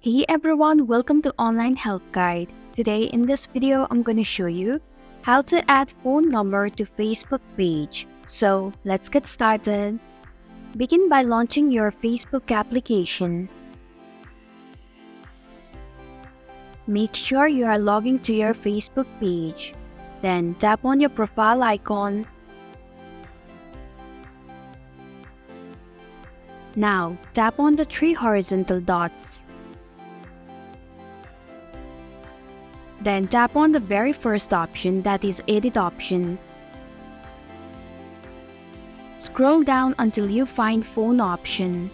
Hey everyone, welcome to Online Help Guide. Today in this video, I'm going to show you how to add phone number to Facebook page. So let's get started. Begin by launching your Facebook application. Make sure you are logging to your Facebook page. Then tap on your profile icon. Now tap on the three horizontal dots. Then tap on the very first option, that is Edit option. Scroll down until you find Phone option.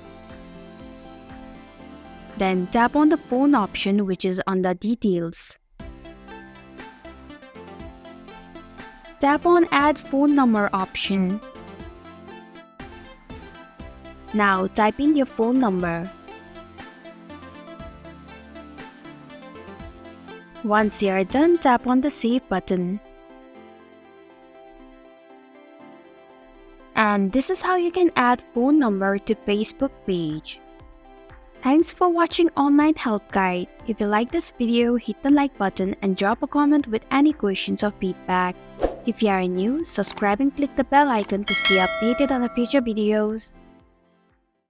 Then tap on the Phone option, which is under Details. Tap on Add Phone Number option. Now type in your phone number. Once you are done, tap on the Save button. And this is how you can add phone number to Facebook page. Thanks for watching Online Help Guide. If you like this video, hit the like button and drop a comment with any questions or feedback. If you are new, subscribe and click the bell icon to stay updated on the future videos.